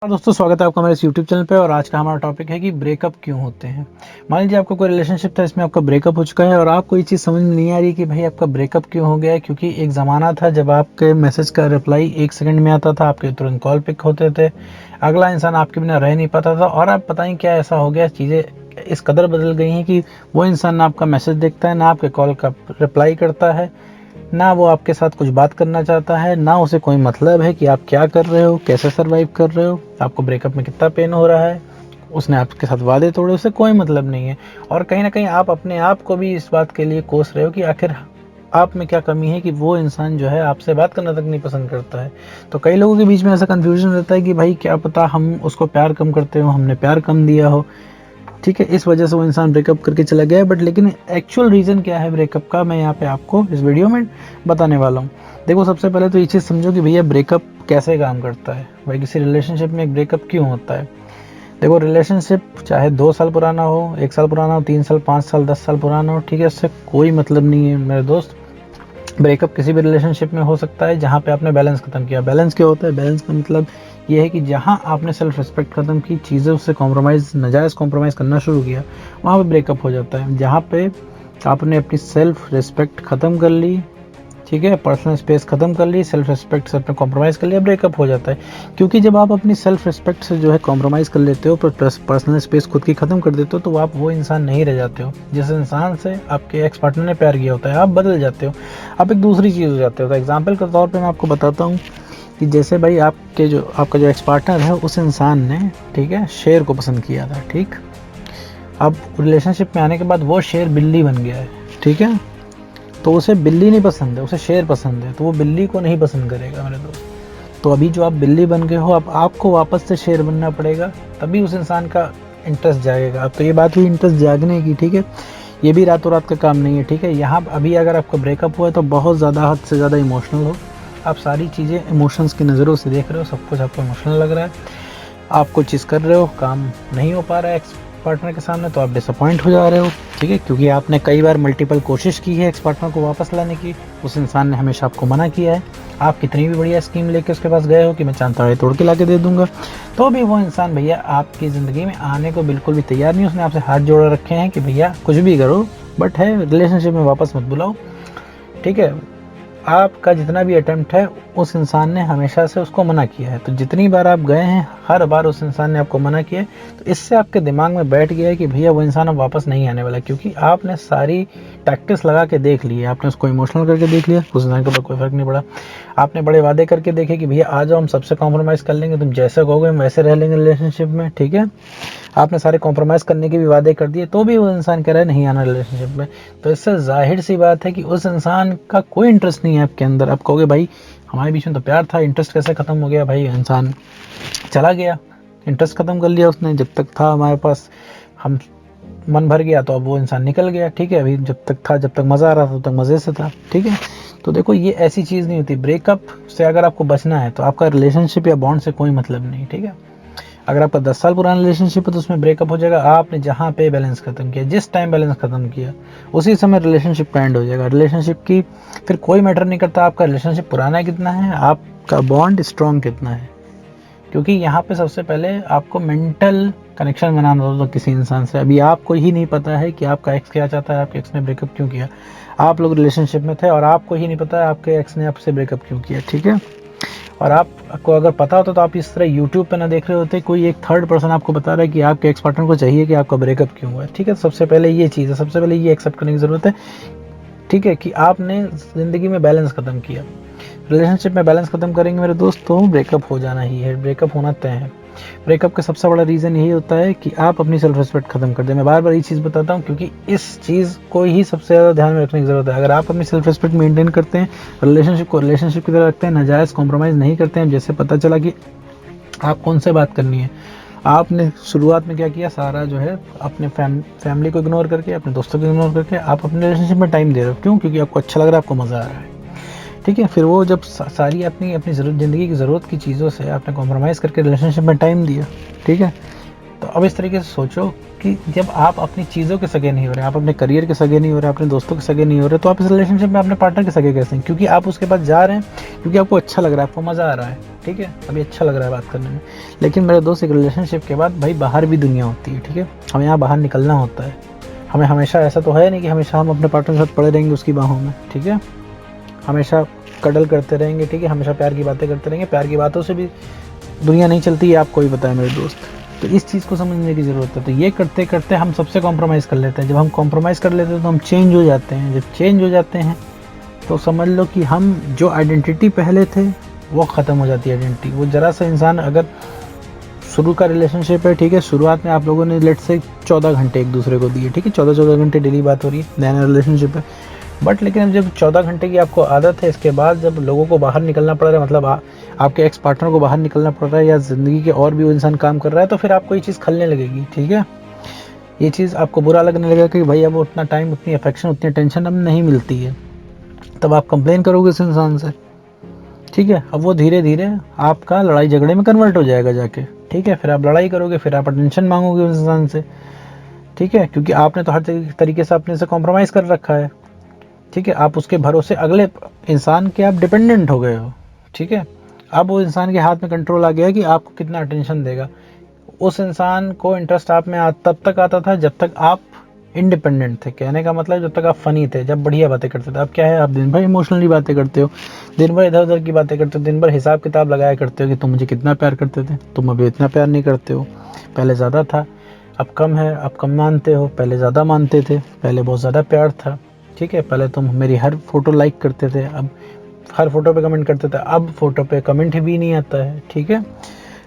हाँ दोस्तों, स्वागत है आपका हमारे इस यूट्यूब चैनल पे। और आज का हमारा टॉपिक है कि ब्रेकअप क्यों होते हैं। मान लीजिए आपका कोई रिलेशनशिप था, इसमें आपका ब्रेकअप हो चुका है और आपको ये चीज़ समझ में नहीं आ रही कि भाई आपका ब्रेकअप क्यों हो गया है। क्योंकि एक ज़माना था जब आपके मैसेज का रिप्लाई 1 सेकंड में आता था, आपके तुरंत कॉल पिक होते थे, अगला इंसान आपके बिना रह नहीं पाता था। और आप पता नहीं क्या ऐसा हो गया, चीज़ें इस कदर बदल गई हैं कि वो इंसान ना आपका मैसेज देखता है, ना आपके कॉल का रिप्लाई करता है, ना वो आपके साथ कुछ बात करना चाहता है, ना उसे कोई मतलब है कि आप क्या कर रहे हो, कैसे सरवाइव कर रहे हो, आपको ब्रेकअप में कितना पेन हो रहा है। उसने आपके साथ वादे तोड़े, उसे कोई मतलब नहीं है। और कहीं ना कहीं आप अपने आप को भी इस बात के लिए कोस रहे हो कि आखिर आप में क्या कमी है कि वो इंसान जो है आपसे बात करना तक नहीं पसंद करता है। तो कई लोगों के बीच में ऐसा कन्फ्यूजन रहता है कि भाई क्या पता हम उसको प्यार कम करते हो, हमने प्यार कम दिया हो, ठीक है, इस वजह से वो इंसान ब्रेकअप करके चला गया है। बट लेकिन एक्चुअल रीज़न क्या है ब्रेकअप का, मैं यहाँ पे आपको इस वीडियो में बताने वाला हूँ। देखो, सबसे पहले तो ये चीज़ समझो कि भैया ब्रेकअप कैसे काम करता है। भाई किसी रिलेशनशिप में एक ब्रेकअप क्यों होता है। देखो, रिलेशनशिप चाहे 2 साल पुराना हो, 1 साल पुराना हो, 3 साल, 5 साल, 10 साल पुराना हो, ठीक है, उससे कोई मतलब नहीं है मेरे दोस्त। ब्रेकअप किसी भी रिलेशनशिप में हो सकता है जहाँ पे आपने बैलेंस खत्म किया। बैलेंस क्या होता है? बैलेंस का मतलब ये है कि जहाँ आपने सेल्फ रिस्पेक्ट खत्म की, चीज़ें उससे कॉम्प्रोमाइज़, नाजायज़ कॉम्प्रोमाइज़ करना शुरू किया, वहाँ पे ब्रेकअप हो जाता है। जहाँ पे आपने अपनी सेल्फ रिस्पेक्ट खत्म कर ली, ठीक है, पर्सनल स्पेस खत्म कर ली, सेल्फ रिस्पेक्ट से अपने कॉम्प्रोमाइज़ कर लिया, ब्रेकअप हो जाता है। क्योंकि जब आप अपनी सेल्फ रिस्पेक्ट से जो है कॉम्प्रोमाइज़ कर लेते हो, प्लस पर्सनल स्पेस खुद की खत्म कर देते हो, तो आप वो इंसान नहीं रह जाते हो जिस इंसान से आपके एक्स पार्टनर ने प्यार किया होता है। आप बदल जाते हो, आप एक दूसरी चीज़ हो जाते हो। तो एग्जाम्पल के तौर पर मैं आपको बताता हूँ कि जैसे भाई आपका जो एक्स पार्टनर है, उस इंसान ने, ठीक है, शेर को पसंद किया था, ठीक। अब रिलेशनशिप में आने के बाद वो शेर बिल्ली बन गया है, ठीक है। तो उसे बिल्ली नहीं पसंद है, उसे शेर पसंद है, तो वो बिल्ली को नहीं पसंद करेगा मेरे दोस्त। तो अभी जो आप बिल्ली बन गए हो, अब आपको वापस से शेर बनना पड़ेगा, तभी उस इंसान का इंटरेस्ट जागेगा। अब तो ये बात हुई इंटरेस्ट जागने की, ठीक है। ये भी रातों रात का काम नहीं है, ठीक है। यहाँ अभी अगर आपका ब्रेकअप हुआ है तो बहुत ज़्यादा, हद से ज़्यादा इमोशनल हो। आप सारी चीज़ें इमोशंस की नज़रों से देख रहे हो, सब कुछ आपको इमोशनल लग रहा है। आप कोई चीज़ कर रहे हो, काम नहीं हो पा रहा है एक्स पार्टनर के सामने, तो आप डिसअपॉइंट हो जा रहे हो, ठीक है। क्योंकि आपने कई बार मल्टीपल कोशिश की है एक्स पार्टनर को वापस लाने की, उस इंसान ने हमेशा आपको मना किया है। आप कितनी भी बढ़िया स्कीम लेके उसके पास गए हो कि मैं चांद तोड़ के ला के दे दूंगा, तो भी वो इंसान भैया आपकी ज़िंदगी में आने को बिल्कुल भी तैयार नहीं। उसने आपसे हाथ जोड़ रखे हैं कि भैया कुछ भी करो, बट है रिलेशनशिप में वापस मत बुलाओ, ठीक है। आपका जितना भी अटेम्प्ट है, उस इंसान ने हमेशा से उसको मना किया है। तो जितनी बार आप गए हैं, हर बार उस इंसान ने आपको मना किया है। तो इससे आपके दिमाग में बैठ गया है कि भैया वो इंसान अब वापस नहीं आने वाला, क्योंकि आपने सारी टैक्टिक्स लगा के देख ली है। आपने उसको इमोशनल करके देख लिया, उस इंसान के ऊपर कोई फ़र्क नहीं पड़ा। आपने बड़े वादे करके देखे कि भैया आ जाओ, हम सबसे कॉम्प्रोमाइज़ कर लेंगे, तुम जैसे कहोगे हम वैसे रह लेंगे रिलेशनशिप में, ठीक है। आपने सारे कॉम्प्रोमाइज़ करने के भी वादे कर दिए, तो भी वो इंसान कह रहा है नहीं आना रिलेशनशिप में। तो इससे ज़ाहिर सी बात है कि उस इंसान का कोई इंटरेस्ट नहीं है आपके अंदर। आप कहोगे भाई हमारे बीच में तो प्यार था, इंटरेस्ट कैसे ख़त्म हो गया। भाई इंसान चला गया, इंटरेस्ट ख़त्म कर लिया उसने। जब तक था हमारे पास, हम मन भर गया, तो अब वो इंसान निकल गया, ठीक है। अभी जब तक था, जब तक मज़ा आ रहा था, तब तक मज़े से था, ठीक है। तो देखो, ये ऐसी चीज़ नहीं होती। ब्रेकअप से अगर आपको बचना है तो आपका रिलेशनशिप या बॉन्ड से कोई मतलब नहीं, ठीक है। अगर आपका 10 साल पुराना रिलेशनशिप है तो उसमें ब्रेकअप हो जाएगा। आपने जहाँ पे बैलेंस खत्म किया, जिस टाइम बैलेंस खत्म किया, उसी समय रिलेशनशिप का एंड हो जाएगा। रिलेशनशिप की फिर कोई मैटर नहीं करता आपका रिलेशनशिप पुराना कितना है, आपका बॉन्ड स्ट्रॉन्ग कितना है। क्योंकि यहाँ पे सबसे पहले आपको मेंटल कनेक्शन बनाना होता है किसी इंसान से। अभी आपको ही नहीं पता है कि आपका एक्स क्या चाहता है, आपके एक्स ने ब्रेकअप क्यों किया। आप लोग रिलेशनशिप में थे और आपको ही नहीं पता है आपके एक्स ने आपसे ब्रेकअप क्यों किया, ठीक है। और आपको अगर पता होता तो आप इस तरह यूट्यूब पे ना देख रहे होते, कोई एक थर्ड पर्सन आपको बता रहा है कि आपके एक्स पार्टनर को चाहिए कि आपका ब्रेकअप क्यों हुआ है, ठीक है। सबसे पहले ये चीज़ है, सबसे पहले ये एक्सेप्ट करने की ज़रूरत है, ठीक है, कि आपने ज़िंदगी में बैलेंस ख़त्म किया। रिलेशनशिप में बैलेंस ख़त्म करेंगे मेरे दोस्त, तो ब्रेकअप हो जाना ही है, ब्रेकअप होना तय है। ब्रेकअप का सबसे बड़ा रीज़न यही होता है कि आप अपनी सेल्फ रिस्पेक्ट खत्म कर दें। मैं बार बार ये चीज़ बताता हूँ क्योंकि इस चीज़ को ही सबसे ज़्यादा ध्यान में रखने की ज़रूरत है। अगर आप अपनी सेल्फ रिस्पेक्ट मेंटेन करते हैं, रिलेशनशिप को रिलेशनशिप की तरह रखते हैं, नाजायज़ कॉम्प्रोमाइज़ नहीं करते हैं, जैसे पता चला कि आप कौन से बात करनी है, आपने शुरुआत में क्या किया, सारा जो है अपने फैमिली को इग्नोर करके, अपने दोस्तों को इग्नोर करके आप अपने रिलेशनशिप में टाइम दे रहे हो। क्यों? क्योंकि आपको अच्छा लग रहा है, आपको मज़ा आ रहा है, ठीक है। फिर वो जब सारी अपनी अपनी ज़रूरत, ज़िंदगी की ज़रूरत की चीज़ों से आपने कॉम्प्रोमाइज़ करके रिलेशनशिप में टाइम दिया, ठीक है, तो अब इस तरीके से सोचो कि जब आप अपनी चीज़ों के सगे नहीं हो रहे, आप अपने करियर के सगे नहीं हो रहे, अपने दोस्तों के सगे नहीं हो रहे, तो आप इस रिलेशनशिप में अपने पार्टनर के सगे कैसे हैं? क्योंकि आप उसके पास जा रहे हैं क्योंकि आपको अच्छा लग रहा है, आपको मज़ा आ रहा है, ठीक है, अभी अच्छा लग रहा है बात करने में। लेकिन मेरे दोस्त, एक रिलेशनशिप के बाद भाई बाहर भी दुनिया होती है, ठीक है, हमें यहाँ बाहर निकलना होता है। हमें हमेशा ऐसा तो है नहीं कि हमेशा हम अपने पार्टनर के साथ पड़े रहेंगे उसकी बाहों में, ठीक है, हमेशा कडल करते रहेंगे, ठीक है, हमेशा प्यार की बातें करते रहेंगे। प्यार की बातों से भी दुनिया नहीं चलती है, आपको ही पता है मेरे दोस्त। तो इस चीज़ को समझने की ज़रूरत है। तो ये करते करते हम सबसे कॉम्प्रोमाइज़ कर लेते हैं। जब हम कॉम्प्रोमाइज़ कर लेते हैं तो हम चेंज हो जाते हैं। जब चेंज हो जाते हैं तो समझ लो कि हम जो आइडेंटिटी पहले थे वो ख़त्म हो जाती है आइडेंटिटी। वो ज़रा सा इंसान, अगर शुरू का रिलेशनशिप है, ठीक है, शुरुआत में आप लोगों ने लेट से 14 घंटे एक दूसरे को दिए, ठीक है, 14 घंटे डेली बात हो रही है, नया रिलेशनशिप है। बट लेकिन जब 14 घंटे की आपको आदत है, इसके बाद जब लोगों को बाहर निकलना पड़ रहा है, मतलब आपके एक्स पार्टनर को बाहर निकलना पड़ रहा है या ज़िंदगी के और भी वो इंसान काम कर रहा है, तो फिर आपको ये चीज़ खलने लगेगी, ठीक है। ये चीज़ आपको बुरा लगने लगेगा कि भाई अब उतना टाइम, उतनी अफेक्शन, उतनी टेंशन अब नहीं मिलती है। तब आप कंप्लेन करोगे इस इंसान से, ठीक है। अब वो धीरे धीरे आपका लड़ाई झगड़े में कन्वर्ट हो जाएगा जाके, ठीक है। फिर आप लड़ाई करोगे, फिर आप अटेंशन मांगोगे उस इंसान से, ठीक है, क्योंकि आपने तो हर तरीके से अपने से कॉम्प्रोमाइज़ कर रखा है, ठीक है। आप उसके भरोसे अगले इंसान के आप डिपेंडेंट हो गए हो, ठीक है। अब वो इंसान के हाथ में कंट्रोल आ गया कि आपको कितना अटेंशन देगा। उस इंसान को इंटरेस्ट आप में तब तक आता था जब तक आप इंडिपेंडेंट थे। कहने का मतलब जब तक आप फनी थे, जब बढ़िया बातें करते थे। अब क्या है, आप दिन भर इमोशनली बातें करते हो, दिन भर इधर उधर की बातें करते हो, दिन भर हिसाब किताब लगाया करते हो कि तुम मुझे कितना प्यार करते थे, तुम अभी इतना प्यार नहीं करते हो, पहले ज़्यादा था, अब कम है, अब कम मानते हो, पहले ज़्यादा मानते थे, पहले बहुत ज़्यादा प्यार था, ठीक है। पहले तुम मेरी हर फोटो लाइक करते थे, अब हर फोटो पे कमेंट करते थे, अब फोटो पे कमेंट भी नहीं आता है, ठीक है।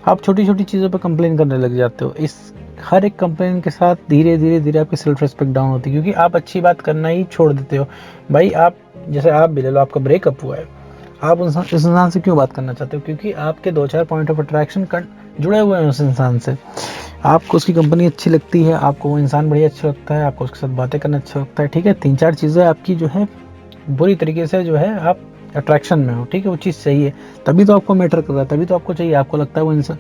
आप छोटी छोटी चीज़ों पे कंप्लेन करने लग जाते हो। इस हर एक कंप्लेन के साथ धीरे धीरे धीरे आपकी सेल्फ रिस्पेक्ट डाउन होती है, क्योंकि आप अच्छी बात करना ही छोड़ देते हो। भाई आप, जैसे आप भी ले लो, आपका ब्रेकअप हुआ है, आप इस इंसान से क्यों बात करना चाहते हो? क्योंकि आपके 2-4 पॉइंट ऑफ अट्रैक्शन जुड़े हुए हैं उस इंसान से। आपको उसकी कंपनी अच्छी लगती है, आपको वो इंसान बढ़िया अच्छा लगता है, आपको उसके साथ बातें करना अच्छा लगता है, ठीक है। 3-4 चीज़ें आपकी जो है बुरी तरीके से जो है आप अट्रैक्शन में हो, ठीक है, वो चीज़ चाहिए, तभी तो आपको मैटर कर रहा है, तभी तो आपको चाहिए, आपको लगता है वो इंसान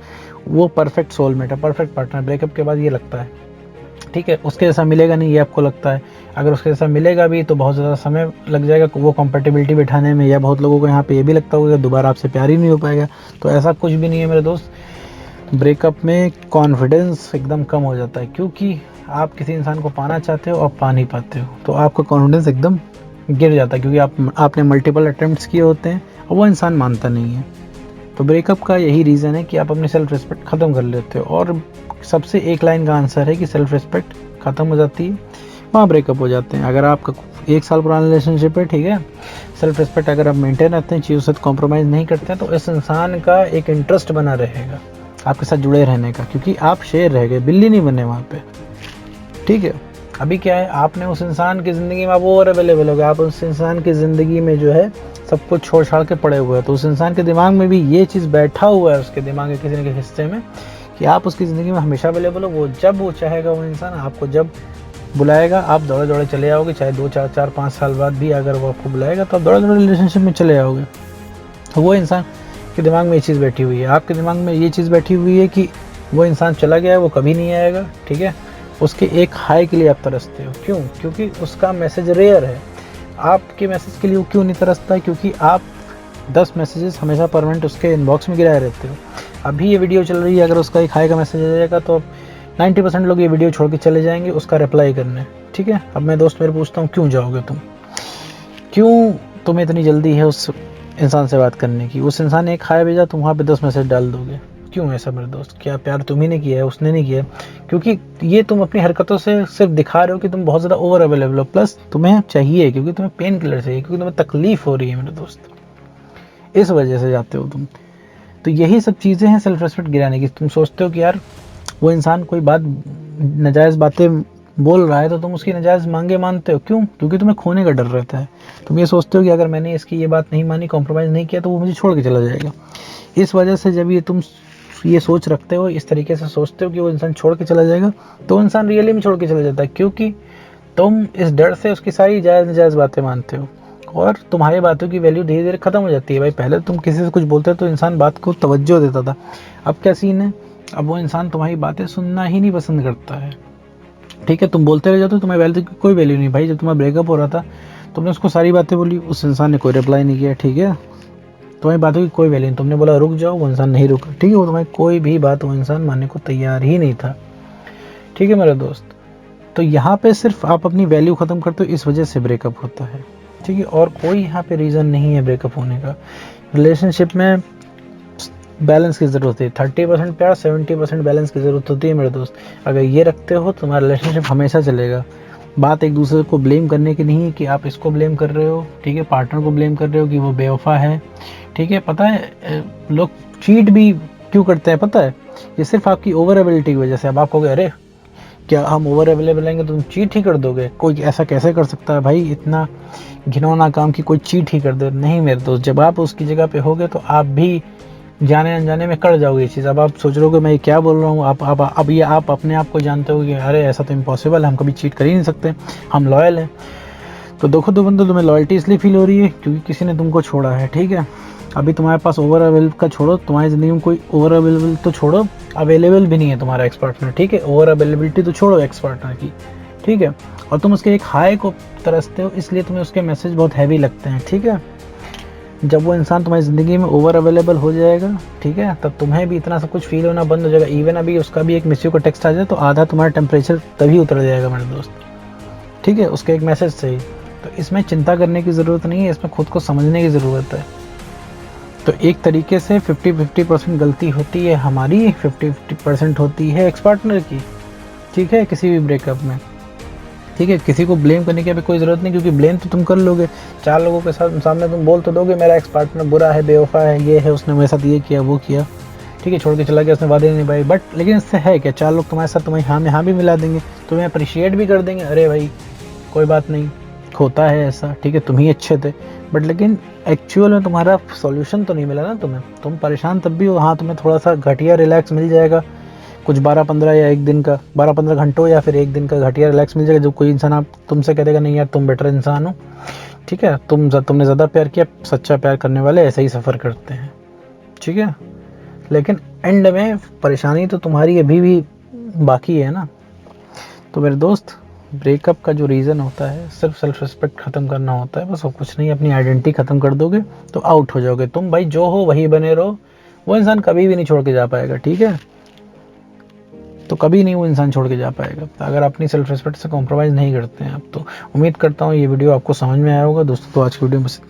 वो परफेक्ट सोलमेट है, परफेक्ट पार्टनर। ब्रेकअप के बाद ये लगता है, ठीक है, उसके जैसा मिलेगा नहीं, ये आपको लगता है। अगर उसके जैसा मिलेगा भी तो बहुत ज़्यादा समय लग जाएगा वो कंपेटिबिलिटी बिठाने में, या बहुत लोगों को यहाँ पे ये भी लगता होगा दोबारा आपसे प्यार ही नहीं हो पाएगा। तो ऐसा कुछ भी नहीं है मेरे दोस्त। ब्रेकअप में कॉन्फिडेंस एकदम कम हो जाता है, क्योंकि आप किसी इंसान को पाना चाहते हो और पा नहीं पाते हो, तो आपका कॉन्फिडेंस एकदम गिर जाता है, क्योंकि आपने मल्टीपल अटेम्प्ट्स किए होते हैं और वो इंसान मानता नहीं है। तो ब्रेकअप का यही रीज़न है कि आप अपनी सेल्फ रिस्पेक्ट ख़त्म कर लेते हो, और सबसे एक लाइन का आंसर है कि सेल्फ रिस्पेक्ट ख़त्म हो जाती है, वहाँ ब्रेकअप हो जाते हैं। अगर आपका 1 साल पुराना रिलेशनशिप है, ठीक है, सेल्फ रिस्पेक्ट अगर आप मेंटेन रखते हैं, चीज़ों से कॉम्प्रोमाइज़ नहीं करते हैं, तो इस इंसान का एक इंटरेस्ट बना रहेगा आपके साथ जुड़े रहने का, क्योंकि आप शेर रह गए, बिल्ली नहीं बने वहाँ पे, ठीक है। अभी क्या है, आपने उस इंसान की ज़िंदगी में आप और अवेलेबल हो गए, आप उस इंसान की ज़िंदगी में जो है सब कुछ छोड़ छाड़ के पड़े हुए हैं। तो उस इंसान के दिमाग में भी ये चीज़ बैठा हुआ है, उसके दिमाग के किसी न किसी हिस्से में, कि आप उसकी ज़िंदगी में हमेशा अवेलेबल हो। वो जब वो चाहेगा, वो इंसान आपको जब बुलाएगा, आप दौड़े दौड़े चले आओगे, चाहे 2-4-5 साल बाद भी अगर वो आपको बुलाएगा तो आप दौड़े दौड़े रिलेशनशिप में चले आओगे। तो वो इंसान के दिमाग में ये चीज़ बैठी हुई है, आपके दिमाग में ये चीज़ बैठी हुई है कि वो इंसान चला गया है, वो कभी नहीं आएगा, ठीक है। उसके एक हाई के लिए आप तरसते हो, क्यों? क्योंकि उसका मैसेज रेयर है। आपके मैसेज के लिए वो क्यों नहीं तरसता है? क्योंकि आप 10 मैसेजेस हमेशा परमानेंट उसके इनबॉक्स में गिराए रहते हो। अभी ये वीडियो चल रही है, अगर उसका एक हाई का मैसेज आ जाएगा तो 90% लोग ये वीडियो छोड़ के चले जाएंगे उसका रिप्लाई करने, ठीक है। अब मैं दोस्त मेरे पूछता हूँ, क्यों जाओगे तुम? क्यों तुम्हें इतनी जल्दी है उस इंसान से बात करने की? उस इंसान ने एक हाय भेजा, तुम वहाँ पे 10 मैसेज डाल दोगे, क्यों ऐसा मेरे दोस्त? क्या प्यार तुम्ही ने किया है, उसने नहीं किया? क्योंकि ये तुम अपनी हरकतों से सिर्फ दिखा रहे हो कि तुम बहुत ज़्यादा ओवर अवेलेबल हो, प्लस तुम्हें चाहिए, क्योंकि तुम्हें पेन किलर चाहिए, क्योंकि तुम्हें तकलीफ हो रही है मेरे दोस्त, इस वजह से जाते हो तुम। तो यही सब चीज़ें हैं सेल्फ रेस्पेक्ट गिराने की। तुम सोचते हो कि यार वो इंसान कोई बात, नाजायज़ बातें बोल रहा है तो तुम उसकी नाजायज़ मांगे मानते हो, क्यों? क्योंकि तुम्हें खोने का डर रहता है। तुम ये सोचते हो कि अगर मैंने इसकी ये बात नहीं मानी, कॉम्प्रोमाइज़ नहीं किया, तो वो मुझे छोड़ के चला जाएगा। इस वजह से जब ये तुम ये सोच रखते हो, इस तरीके से सोचते हो कि वो इंसान छोड़ के चला जाएगा, तो इंसान रियली में छोड़ के चला जाता है, क्योंकि तुम इस डर से उसकी सारी जायज़ नाजायज़ बातें मानते हो, और तुम्हारी बातों की वैल्यू धीरे धीरे ख़त्म हो जाती है। भाई पहले तुम किसी से कुछ बोलते तो इंसान बात को तवज्जो देता था, अब क्या सीन है, अब वो इंसान तुम्हारी बातें सुनना ही नहीं पसंद करता है, ठीक है। तुम बोलते रह जाते हो, तुम्हारी वैल्यू की कोई वैल्यू नहीं भाई। जब तुम्हारा ब्रेकअप हो रहा था तुमने उसको सारी बातें बोली, उस इंसान ने कोई रिप्लाई नहीं किया, ठीक है। तुम्हारी बातों की कोई वैल्यू नहीं, तुमने बोला रुक जाओ, वो इंसान नहीं रुका, ठीक है। वो तुम्हारी कोई भी बात वो इंसान मानने को तैयार ही नहीं था, ठीक है मेरे दोस्त। तो यहाँ पे सिर्फ आप अपनी वैल्यू ख़त्म करते हो, इस वजह से ब्रेकअप होता है, ठीक है। और कोई यहाँ पे रीज़न नहीं है ब्रेकअप होने का। रिलेशनशिप में बैलेंस की ज़रूरत है, 30% प्यार 70% बैलेंस की ज़रूरत होती है मेरे दोस्त। अगर ये रखते हो तो तुम्हारा रिलेशनशिप हमेशा चलेगा। बात एक दूसरे को ब्लेम करने की नहीं है कि आप इसको ब्लेम कर रहे हो, ठीक है, पार्टनर को ब्लेम कर रहे हो कि वो बेवफा है, ठीक है। पता है लोग चीट भी क्यों करते हैं पता है? ये सिर्फ आपकी ओवर एबिलिटी की वजह से। अब आप कहोगे अरे क्या हम ओवर अवेलेबल रहेंगे तो तुम चीट ही कर दोगे? कोई ऐसा कैसे कर सकता है भाई, इतना घिनौना काम कि कोई चीट ही कर दे? नहीं मेरे दोस्त, जब आप उसकी जगह पे होगे तो आप भी जाने अनजाने में कर जाओगे ये चीज़। अब आप सोच रहे हो कि मैं क्या बोल रहा हूँ, अब ये आप अपने आप को जानते हो कि अरे ऐसा तो इम्पॉसिबल है, हम कभी चीट कर ही नहीं सकते, हम लॉयल हैं। तो देखो तो बंदो, तुम्हें लॉयल्टी इसलिए फील हो रही है क्योंकि किसी ने तुमको छोड़ा है, ठीक है। अभी तुम्हारे पास ओवर अवेलेबल का छोड़ो, तुम्हारी ज़िंदगी में कोई ओवर अवेलेबल तो छोड़ो, अवेलेबल भी नहीं है तुम्हारा एक्स पार्टनर, ठीक है। ओवर अवेलेबिलिटी तो छोड़ो एक्स पार्टनर की, ठीक है। और तुम उसके एक हाई को तरसते हो, इसलिए तुम्हें उसके मैसेज बहुत हैवी लगते हैं, ठीक है। जब वो इंसान तुम्हारी ज़िंदगी में ओवर अवेलेबल हो जाएगा, ठीक है, तब तुम्हें भी इतना सब कुछ फील होना बंद हो जाएगा। इवन अभी उसका भी एक मिस यू का टेक्स्ट आ जाए तो आधा तुम्हारा टेम्परेचर तभी उतर जाएगा मेरे दोस्त, ठीक है, उसके एक मैसेज से ही। तो इसमें चिंता करने की ज़रूरत नहीं है, इसमें खुद को समझने की ज़रूरत है। तो एक तरीके से 50-50% गलती होती है हमारी, 50-50% होती है एक्स पार्टनर की, ठीक है, किसी भी ब्रेकअप में, ठीक है। किसी को ब्लेम करने की अभी कोई ज़रूरत नहीं, क्योंकि ब्लेम तो तुम कर लोगे। 4 लोगों के साथ सामने तुम बोल तो दोगे मेरा एक्स पार्टनर बुरा है, बेवफा है, ये है, उसने मेरे साथ ये किया वो किया, ठीक है, छोड़ के चला गया, उसने वादे नहीं निभाए। बट लेकिन इससे है क्या, 4 लोग तुम्हारे साथ तुम्हारी हाँ में हाँ भी मिला देंगे, तुम्हें अप्रिशिएट भी कर देंगे, अरे भाई कोई बात नहीं, होता है ऐसा, ठीक है, तुम ही अच्छे थे। बट लेकिन एक्चुअल में तुम्हारा सॉल्यूशन तो नहीं मिला ना तुम्हें, तुम परेशान तब भी हो। हाँ, तुम्हें थोड़ा सा घटिया रिलैक्स मिल जाएगा, कुछ 12-15 या एक दिन का, 12-15 घंटों या फिर एक दिन का घटिया रिलैक्स मिल जाएगा, जब कोई इंसान आप तुमसे कह देगा नहीं यार तुम बेटर इंसान हो, ठीक है, तुमने ज़्यादा प्यार किया। सच्चा प्यार करने वाले ऐसे ही सफ़र करते हैं, ठीक है। लेकिन एंड में परेशानी तो तुम्हारी अभी भी बाकी है ना। तो मेरे दोस्त, ब्रेकअप का जो रीज़न होता है सिर्फ सेल्फ रिस्पेक्ट ख़त्म करना होता है, बस और कुछ नहीं। अपनी आइडेंटिटी ख़त्म कर दोगे तो आउट हो जाओगे तुम, भाई जो हो वही बने रहो। वो इंसान कभी भी नहीं छोड़ के जा पाएगा, ठीक है, तो कभी नहीं वो इंसान छोड़ के जा पाएगा अगर अपनी सेल्फ रिस्पेक्ट से कॉम्प्रोमाइज़ नहीं करते हैं आप। तो उम्मीद करता हूँ ये वीडियो आपको समझ में आया होगा दोस्तों। तो आज की वीडियो में बस